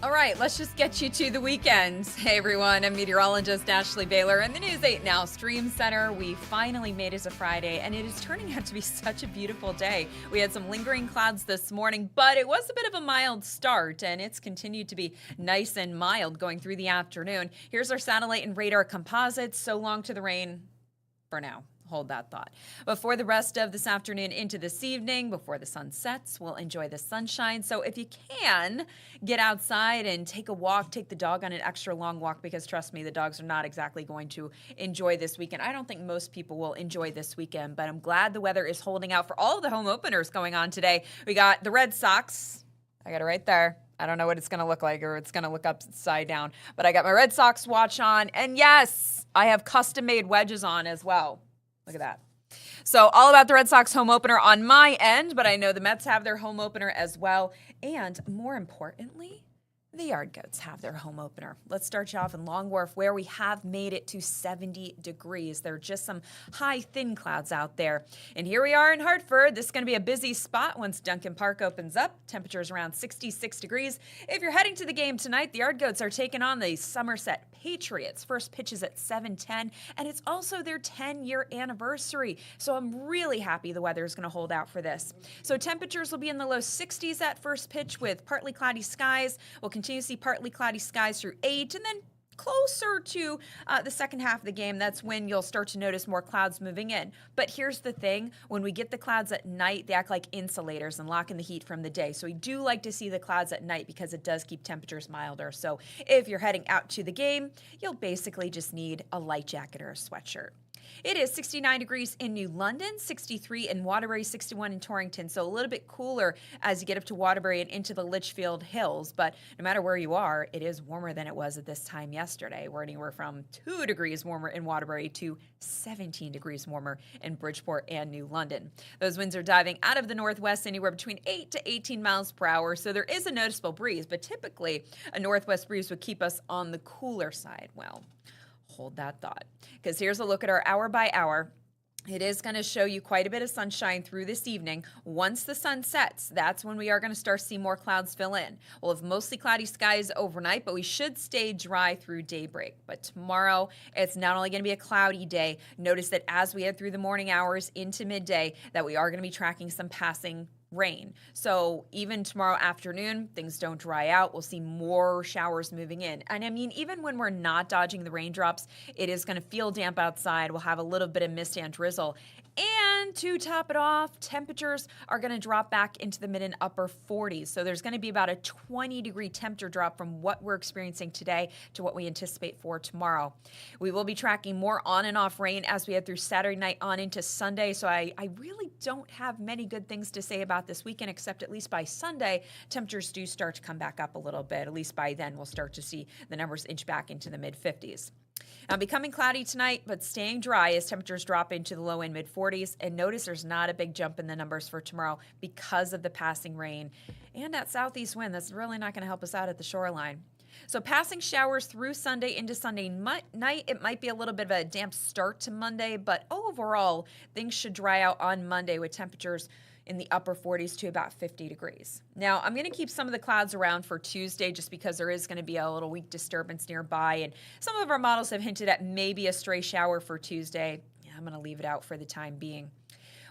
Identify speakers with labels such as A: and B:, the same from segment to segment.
A: All right, let's just get you to the weekend. Hey everyone, I'm meteorologist Ashley Baylor in the News 8 Now Stream Center. We finally made it to Friday, and it is turning out to be such a beautiful day. We had some lingering clouds this morning, but it was a bit of a mild start, and it's continued to be nice and mild going through the afternoon. Here's our satellite and radar composites. So long to the rain for now. Hold that thought. Before the rest of this afternoon into this evening, before the sun sets, we'll enjoy the sunshine. So if you can, get outside and take a walk, take the dog on an extra long walk, because trust me, the dogs are not exactly going to enjoy this weekend. I don't think most people will enjoy this weekend, but I'm glad the weather is holding out for all of the home openers going on today. We got the Red Sox. I got it right there. I don't know what it's going to look like, or it's going to look upside down, but I got my Red Sox watch on. And yes, I have custom-made wedges on as well. Look at that. So all about the Red Sox home opener on my end, but I know the Mets have their home opener as well. And more importantly, the Yard Goats have their home opener. Let's start you off in Long Wharf, where we have made it to 70 degrees. There are just some high, thin clouds out there. And here we are in Hartford. This is going to be a busy spot once Duncan Park opens up. Temperatures around 66 degrees. If you're heading to the game tonight, the Yard Goats are taking on the Somerset Patriots. First pitch is at 7:10, and it's also their 10-year anniversary. So I'm really happy the weather is going to hold out for this. So temperatures will be in the low 60s at first pitch with partly cloudy skies. We'll continue to see partly cloudy skies through 8, and then closer to the second half of the game, that's when you'll start to notice more clouds moving in. But here's the thing. When we get the clouds at night, they act like insulators and lock in the heat from the day. So we do like to see the clouds at night because it does keep temperatures milder. So if you're heading out to the game, you'll basically just need a light jacket or a sweatshirt. It is 69 degrees in New London, 63 in Waterbury, 61 in Torrington. So a little bit cooler as you get up to Waterbury and into the Litchfield Hills. But no matter where you are, it is warmer than it was at this time yesterday. We're anywhere from 2 degrees warmer in Waterbury to 17 degrees warmer in Bridgeport and New London. Those winds are diving out of the northwest anywhere between 8 to 18 miles per hour. So there is a noticeable breeze, but typically a northwest breeze would keep us on the cooler side. Well, hold that thought, because here's a look at our hour by hour. It is going to show you quite a bit of sunshine through this evening. Once the sun sets, that's when we are going to start to see more clouds fill in. We'll have mostly cloudy skies overnight, but we should stay dry through daybreak. But tomorrow, it's not only going to be a cloudy day. Notice that as we head through the morning hours into midday, that we are going to be tracking some passing rain. So even tomorrow afternoon, things don't dry out. We'll see more showers moving in. And I mean, even when we're not dodging the raindrops, it is going to feel damp outside. We'll have a little bit of mist and drizzle. And to top it off, temperatures are going to drop back into the mid and upper 40s. So there's going to be about a 20-degree temperature drop from what we're experiencing today to what we anticipate for tomorrow. We will be tracking more on and off rain as we head through Saturday night on into Sunday. So I really don't have many good things to say about this weekend, except at least by Sunday, temperatures do start to come back up a little bit. At least by then, we'll start to see the numbers inch back into the mid-50s. Becoming cloudy tonight, but staying dry as temperatures drop into the low and mid-40s. And notice there's not a big jump in the numbers for tomorrow because of the passing rain and that southeast wind. That's really not going to help us out at the shoreline. So passing showers through Sunday into Sunday night. It might be a little bit of a damp start to Monday, but overall, things should dry out on Monday with temperatures in the upper 40s to about 50 degrees. Now, I'm going to keep some of the clouds around for Tuesday just because there is going to be a little weak disturbance nearby, and some of our models have hinted at maybe a stray shower for Tuesday. Yeah, I'm going to leave it out for the time being.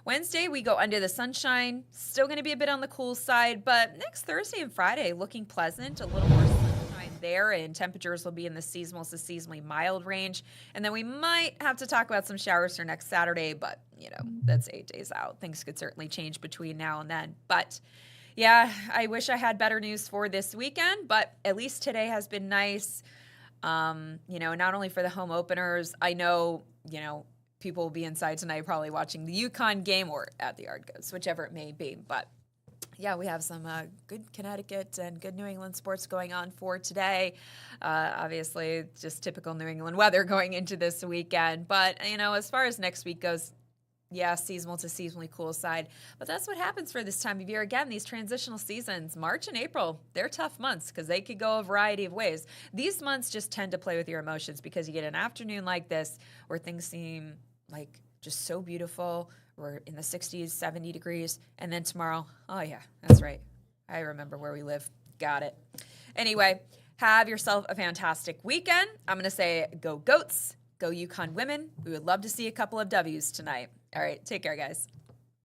A: Wednesday, we go under the sunshine. Still going to be a bit on the cool side, but next Thursday and Friday looking pleasant, a little more sunshine there, and temperatures will be in the seasonal to seasonally mild range. And then we might have to talk about some showers for next Saturday, but that's 8 days out. Things could certainly change between now and then. But yeah, I wish I had better news for this weekend, but at least today has been nice. Not only for the home openers, I know, people will be inside tonight probably watching the UConn game or at the Yard Goats, whichever it may be. But yeah, we have some good Connecticut and good New England sports going on for today. Obviously, just typical New England weather going into this weekend. But, as far as next week goes, yeah, seasonal to seasonally cool side. But that's what happens for this time of year. Again, these transitional seasons, March and April, they're tough months because they could go a variety of ways. These months just tend to play with your emotions because you get an afternoon like this where things seem like just so beautiful. We're in the 60s, 70 degrees. And then tomorrow, oh yeah, that's right. I remember where we live. Got it. Anyway, have yourself a fantastic weekend. I'm going to say go Goats, go UConn women. We would love to see a couple of W's tonight. All right, take care, guys.